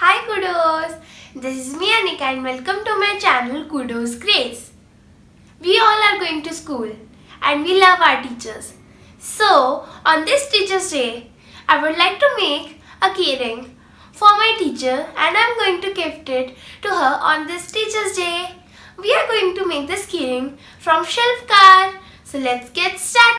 Hi Kudoz! This is me Anika and welcome to my channel Kudoz Craze. We all are going to school and we love our teachers. So, on this Teacher's Day, I would like to make a keyring for my teacher and I am going to gift it to her on this Teacher's Day. We are going to make this keyring from Shilpkar. So, let's get started.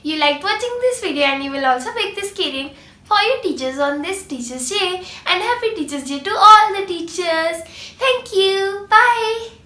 You liked watching this video and you will also make this keyring for your teachers on this Teacher's Day, and happy Teacher's Day to all the teachers. Thank you. Bye.